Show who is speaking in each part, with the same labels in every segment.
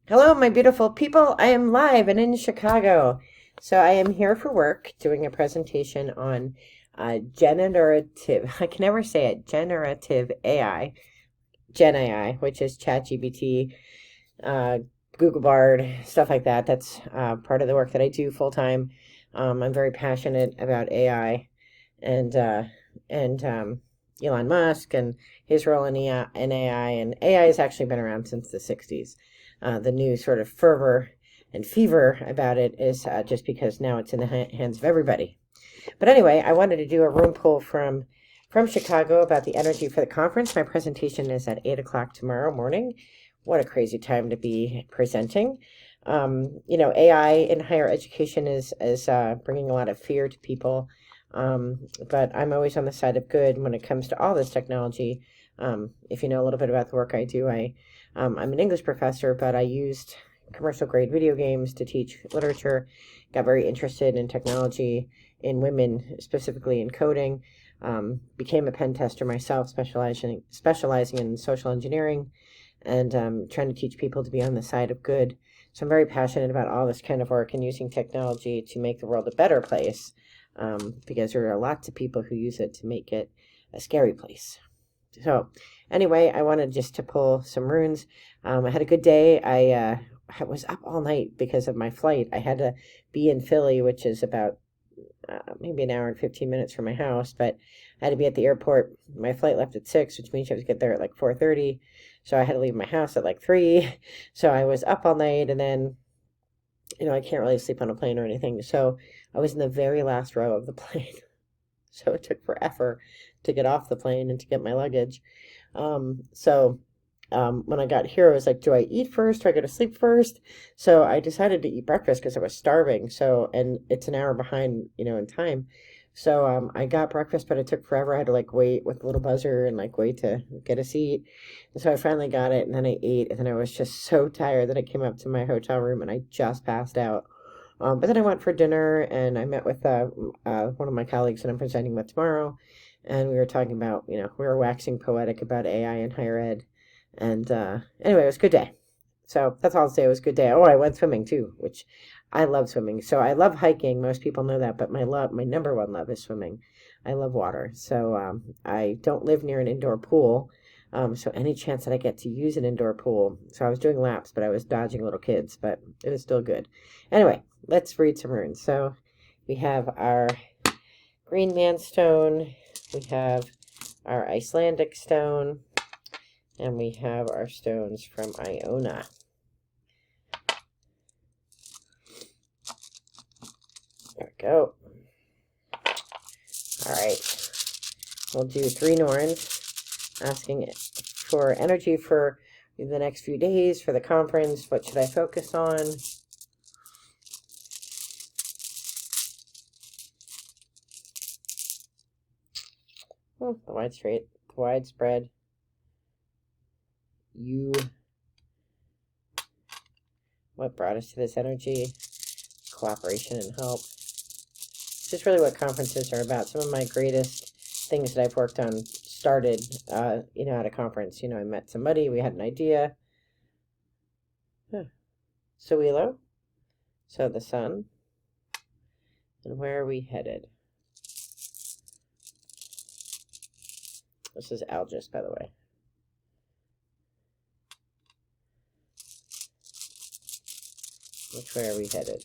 Speaker 1: Hello, my beautiful people. I am live and in Chicago. So I am here for work doing a presentation on generative, I can never say it, generative AI, Gen AI, which is ChatGPT, uh, Google Bard, stuff like that. That's part of the work that I do full time. I'm very passionate about AI and uh, and Elon Musk and his role in AI. And AI has actually been around since the 60s. The new sort of fervor and fever about it is just because now it's in the hands of everybody. But anyway, I wanted to do a room poll from Chicago about the energy for the conference. My presentation is at 8 o'clock tomorrow morning. What a crazy time to be presenting. AI in higher education is bringing a lot of fear to people. But I'm always on the side of good when it comes to all this technology. If you know a little bit about the work I do, I'm an English professor, but I used commercial grade video games to teach literature. Got very interested in technology, in women, specifically in coding. Became a pen tester myself, specializing in social engineering, and trying to teach people to be on the side of good. So I'm very passionate about all this kind of work and using technology to make the world a better place, because there are lots of people who use it to make it a scary place. So anyway, I wanted just to pull some runes. I had a good day. I was up all night because of my flight. I had to be in Philly, which is about maybe an hour and 15 minutes from my house, but I had to be at the airport. My flight left at 6, which means you have to get there at like 4:30. So I had to leave my house at like 3. So I was up all night, and then, I can't really sleep on a plane or anything. So I was in the very last row of the plane. So it took forever to get off the plane and to get my luggage. When I got here, I was like, do I eat first? Do I go to sleep first? So I decided to eat breakfast because I was starving. So, and it's an hour behind, in time. So I got breakfast, but it took forever. I had to like wait with a little buzzer and like wait to get a seat. And so I finally got it, and then I ate, and then I was just so tired that I came up to my hotel room and I just passed out. But then I went for dinner, and I met with one of my colleagues that I'm presenting with tomorrow, and we were talking about, we were waxing poetic about AI in higher ed. And anyway, it was a good day. So that's all I'll say. It was a good day. Oh, I went swimming too, which I love swimming. So I love hiking. Most people know that, but my number one love is swimming. I love water. So I don't live near an indoor pool. So any chance that I get to use an indoor pool. So I was doing laps, but I was dodging little kids, but it was still good. Anyway, let's read some runes. So we have our Green Man stone. We have our Icelandic stone. And we have our stones from Iona. There we go. All right. We'll do 3 Norns, asking for energy for the next few days for the conference. What should I focus on? Oh, the widespread. What brought us to this energy? Cooperation and help. It's just really what conferences are about. Some of my greatest things that I've worked on started, at a conference. I met somebody, we had an idea. Suilo. So the sun. And where are we headed? This is Algis, by the way. Which way are we headed?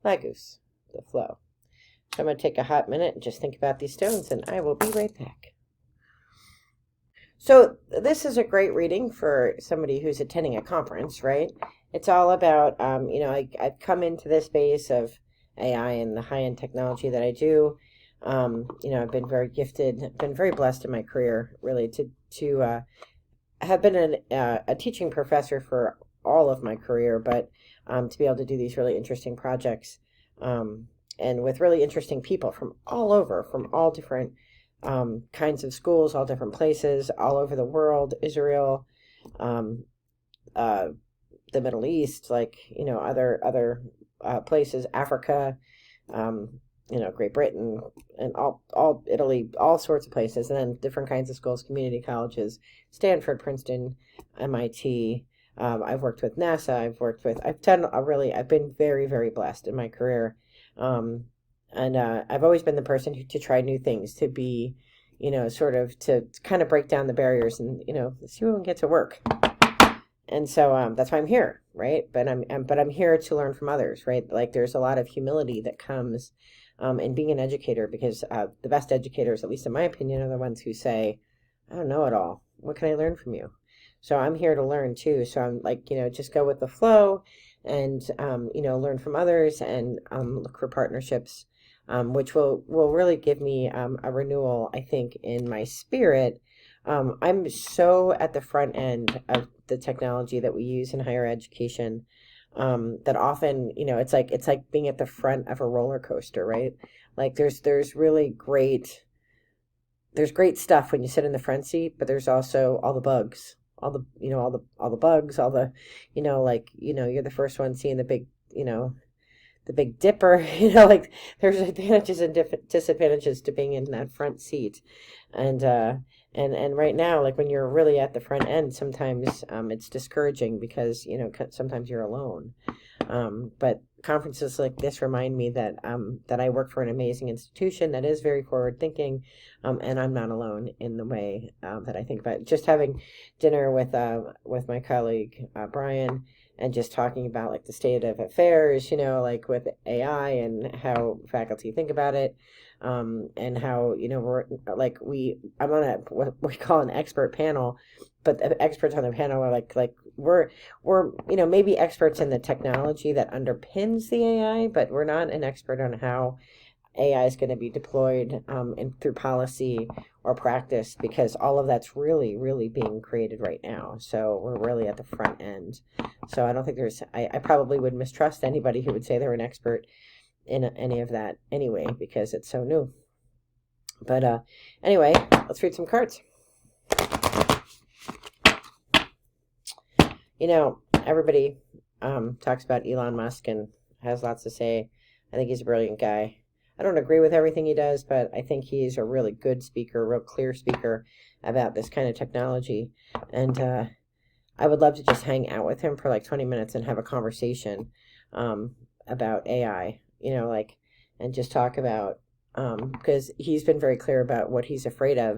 Speaker 1: Lagus, the flow. So I'm going to take a hot minute and just think about these stones, and I will be right back. So this is a great reading for somebody who's attending a conference, right? It's all about, I've come into this space of AI and the high-end technology that I do. I've been very gifted, been very blessed in my career, really, to have been a teaching professor for all of my career, but to be able to do these really interesting projects, and with really interesting people from all over, from all different kinds of schools, all different places, all over the world, Israel, the Middle East, like, other places, Africa, Great Britain and all Italy, all sorts of places, and then different kinds of schools, community colleges, Stanford, Princeton, MIT. I've worked with NASA. I've been very, very blessed in my career. And I've always been the person to try new things, to be, sort of to kind of break down the barriers and, see when we get to work. And so that's why I'm here, right? But I'm here to learn from others, right? Like there's a lot of humility that comes in being an educator, because the best educators, at least in my opinion, are the ones who say, I don't know it all. What can I learn from you? So I'm here to learn too. So I'm like, just go with the flow and, learn from others and look for partnerships, which will really give me a renewal, I think, in my spirit. I'm so at the front end of the technology that we use in higher education, that often, it's like being at the front of a roller coaster, right? Like there's really great stuff when you sit in the front seat, but there's also all the bugs, all the bugs, all the, you're the first one seeing the big, the Big Dipper, like there's advantages and disadvantages to being in that front seat. And right now, like when you're really at the front end, sometimes it's discouraging because, sometimes you're alone. But conferences like this remind me that that I work for an amazing institution that is very forward thinking, and I'm not alone in the way that I think about it. Just having dinner with my colleague Brian, and just talking about like the state of affairs, like with AI and how faculty think about it, and how I'm on what we call an expert panel, but the experts on the panel are like we're maybe experts in the technology that underpins the AI, but we're not an expert on how AI is going to be deployed through policy or practice, because all of that's really, really being created right now. So we're really at the front end. So I don't think I probably would mistrust anybody who would say they're an expert in any of that anyway, because it's so new. But anyway, let's read some cards. Everybody talks about Elon Musk and has lots to say. I think he's a brilliant guy. I don't agree with everything he does, but I think he's a really good speaker, a real clear speaker about this kind of technology. And I would love to just hang out with him for like 20 minutes and have a conversation about AI, and just talk about, because he's been very clear about what he's afraid of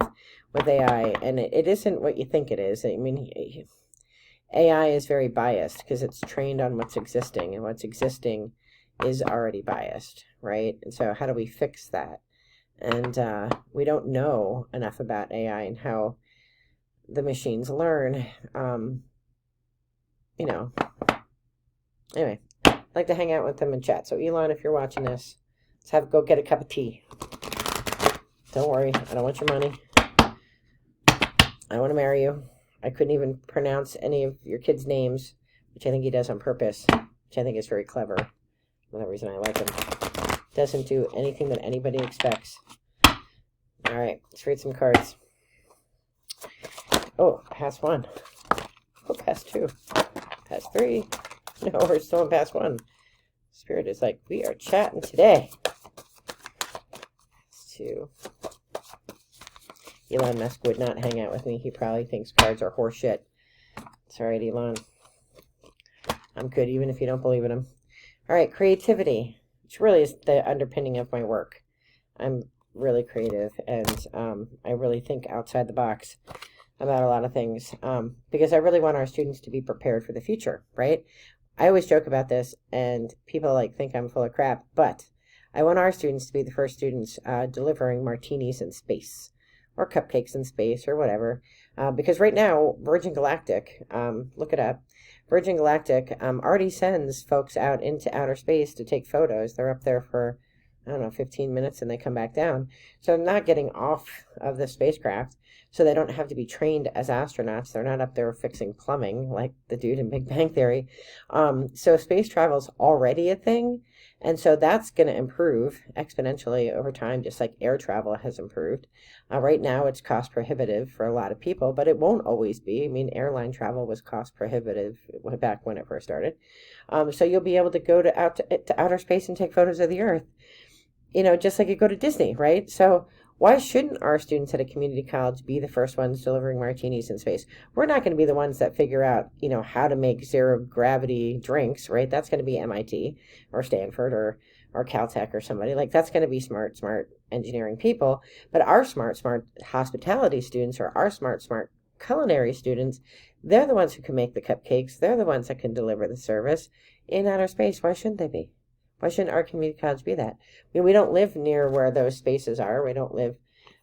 Speaker 1: with AI. And it isn't what you think it is. I mean, AI is very biased because it's trained on what's existing, and what's existing is already biased, right? And so how do we fix that? And we don't know enough about AI and how the machines learn. Anyway, I'd like to hang out with them and chat. So Elon, if you're watching this, let's go get a cup of tea. Don't worry, I don't want your money. I want to marry you. I couldn't even pronounce any of your kids' names, which I think he does on purpose, which I think is very clever. Another reason I like him. Doesn't do anything that anybody expects. All right, let's read some cards. Oh, pass one. Oh, pass two. Pass three. No, we're still in pass one. Spirit is like, we are chatting today. Pass two. Elon Musk would not hang out with me. He probably thinks cards are horseshit. It's all right, Elon. I'm good, even if you don't believe in him. All right, creativity, which really is the underpinning of my work. I'm really creative, and I really think outside the box about a lot of things, because I really want our students to be prepared for the future, right? I always joke about this, and people think I'm full of crap, but I want our students to be the first students delivering martinis in space, or cupcakes in space, or whatever, because right now, Virgin Galactic, look it up, Virgin Galactic already sends folks out into outer space to take photos. They're up there for, 15 minutes, and they come back down. So they're not getting off of the spacecraft, so they don't have to be trained as astronauts. They're not up there fixing plumbing like the dude in Big Bang Theory. So space travel's already a thing, and so that's going to improve exponentially over time, just like air travel has improved. Right now, it's cost prohibitive for a lot of people, but it won't always be. I mean, airline travel was cost prohibitive back when it first started. So you'll be able to go to outer space and take photos of the Earth. just like you go to Disney, right? So why shouldn't our students at a community college be the first ones delivering martinis in space? We're not going to be the ones that figure out, how to make zero gravity drinks, right? That's going to be MIT or Stanford or Caltech or somebody. Like, that's going to be smart engineering people. But our smart hospitality students, or our smart culinary students, they're the ones who can make the cupcakes. They're the ones that can deliver the service in outer space. Why shouldn't they be? Why shouldn't our community college be that? We don't live near where those spaces are. We don't live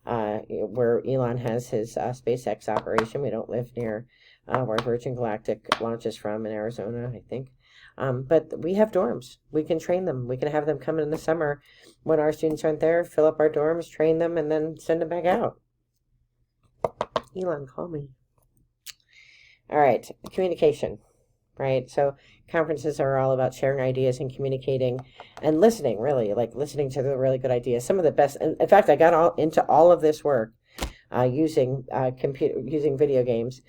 Speaker 1: where Elon has his SpaceX operation. We don't live near where Virgin Galactic launches from in Arizona, I think. But we have dorms. We can train them. We can have them come in the summer when our students aren't there, fill up our dorms, train them, and then send them back out. Elon, call me. All right, communication, right? So conferences are all about sharing ideas and communicating and listening, really, like listening to the really good ideas. Some of the best, and in fact, I got into all of this work using video games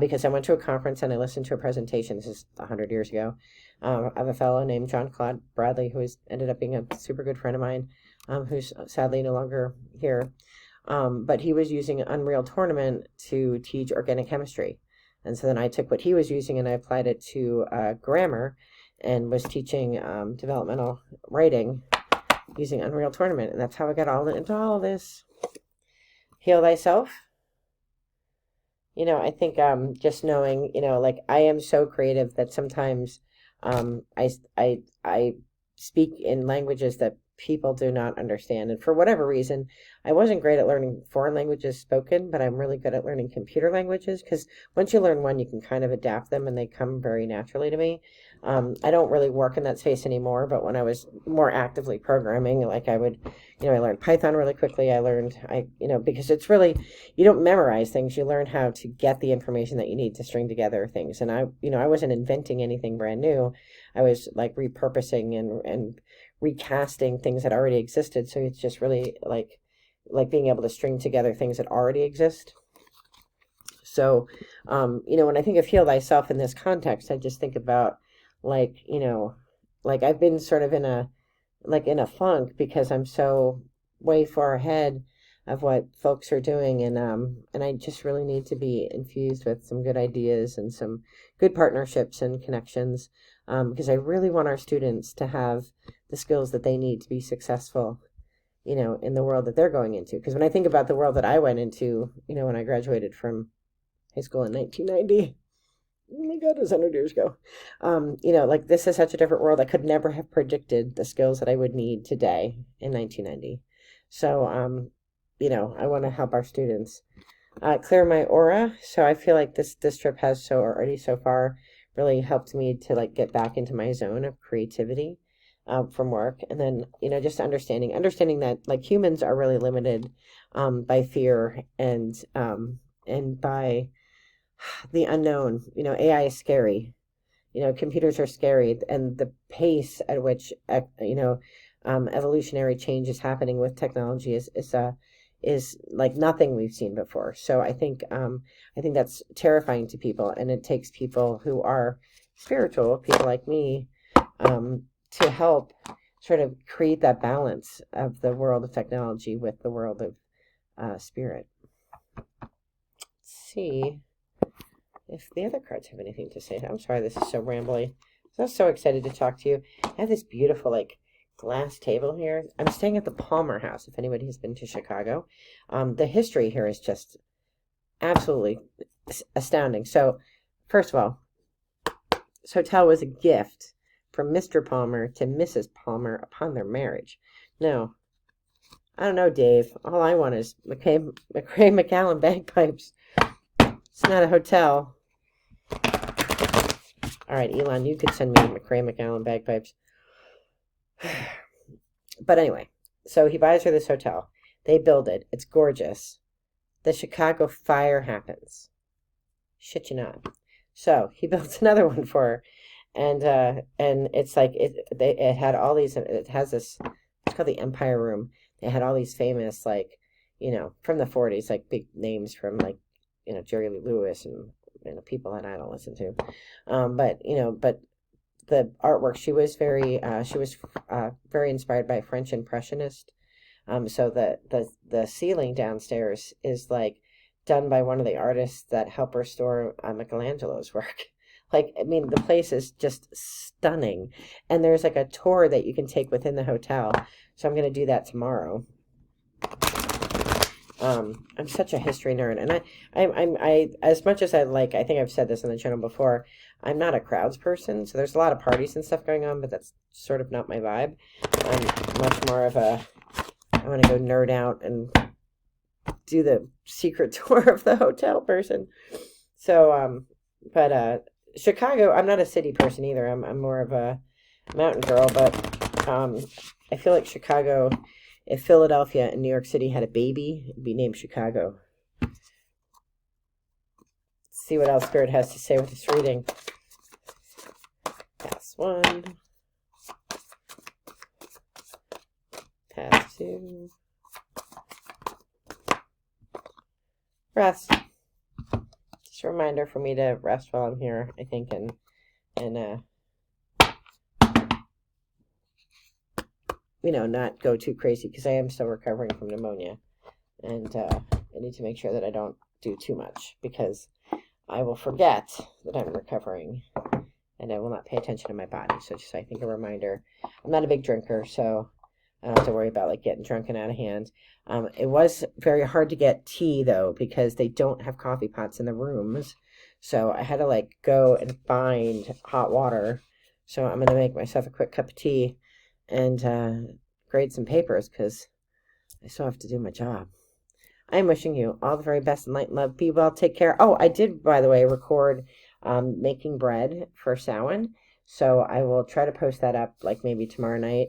Speaker 1: because I went to a conference and I listened to a presentation. This is 100 years ago. Of a fellow named John Claude Bradley, who ended up being a super good friend of mine, who's sadly no longer here. But he was using Unreal Tournament to teach organic chemistry. And so then I took what he was using and I applied it to grammar and was teaching developmental writing using Unreal Tournament. And that's how I got into all of this. Heal thyself. I think just knowing, like I am so creative that sometimes I speak in languages that people do not understand. And for whatever reason, I wasn't great at learning foreign languages spoken, but I'm really good at learning computer languages because once you learn one, you can kind of adapt them and they come very naturally to me. I don't really work in that space anymore, but when I was more actively programming, like I would, I learned Python really quickly. Because it's really, you don't memorize things, you learn how to get the information that you need to string together things. And I wasn't inventing anything brand new. I was like repurposing and recasting things that already existed. So it's just really like being able to string together things that already exist. So, when I think of heal thyself in this context, I just think about like I've been sort of in a funk because I'm so way far ahead of what folks are doing. And I just really need to be infused with some good ideas and some good partnerships and connections. Because I really want our students to have the skills that they need to be successful, in the world that they're going into. Because when I think about the world that I went into, when I graduated from high school in 1990, oh my God, it was 100 years ago. Like this is such a different world. I could never have predicted the skills that I would need today in 1990. So, I want to help our students clear my aura. So I feel like this trip has already so far really helped me to like get back into my zone of creativity from work. And then, just understanding that like humans are really limited by fear and by the unknown. AI is scary. Computers are scary, and the pace at which evolutionary change is happening with technology is like nothing we've seen before. So I think that's terrifying to people, and it takes people who are spiritual, people like me, to help sort of create that balance of the world of technology with the world of spirit. Let's see if the other cards have anything to say. I'm sorry, this is so rambly. I'm so excited to talk to you. I have this beautiful like glass table here. I'm staying at the Palmer House, if anybody has been to Chicago. The history here is just absolutely astounding. So, first of all, this hotel was a gift from Mr. Palmer to Mrs. Palmer upon their marriage. Now, I don't know, Dave. All I want is MacRae McCallum bagpipes. It's not a hotel. All right, Elon, you could send me MacRae McCallum bagpipes. But anyway, so he buys her this hotel. They build it. It's gorgeous. The Chicago fire happens. Shit you not. So he builds another one for her. And it's like it had all these, it has this, it's called the Empire Room. They had all these famous, like, from the 40s, like big names from like, Jerry Lee Lewis and people that I don't listen to. But the artwork. She was very very inspired by French Impressionist. So the ceiling downstairs is like done by one of the artists that helped restore Michelangelo's work. Like, I mean, the place is just stunning. And there's like a tour that you can take within the hotel. So I'm going to do that tomorrow. I'm such a history nerd, and I as much as I think I've said this on the channel before, I'm not a crowds person. So there's a lot of parties and stuff going on, but that's sort of not my vibe. I'm much more of a, I want to go nerd out and do the secret tour of the hotel person. So, but Chicago, I'm not a city person either. I'm more of a mountain girl, but I feel like Chicago, if Philadelphia and New York City had a baby, it'd be named Chicago. Let's see what else Spirit has to say with this reading. Pass 1. Pass 2. Rest. Just a reminder for me to rest while I'm here, I think, and you know, not go too crazy, because I am still recovering from pneumonia, and I need to make sure that I don't do too much, because I will forget that I'm recovering and I will not pay attention to my body. So just, I think, a reminder. I'm not a big drinker, so I don't have to worry about like getting drunk and out of hand. It was very hard to get tea though, because they don't have coffee pots in the rooms, so I had to like go and find hot water. So I'm gonna make myself a quick cup of tea and grade some papers, because I still have to do my job. I am wishing you all the very best in light and love. Be well, take care. Oh, I did, by the way, record making bread for Samhain, so I will try to post that up like maybe tomorrow night.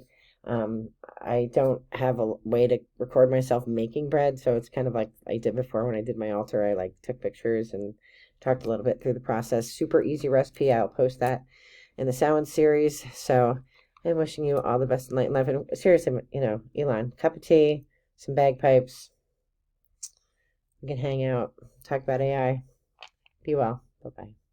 Speaker 1: I don't have a way to record myself making bread, so it's kind of like I did before when I did my altar. I like took pictures and talked a little bit through the process. Super easy recipe. I'll post that in the Samhain series. So I'm wishing you all the best in light and love. And seriously, you know, Elon, cup of tea, some bagpipes. We can hang out, talk about AI. Be well. Bye-bye.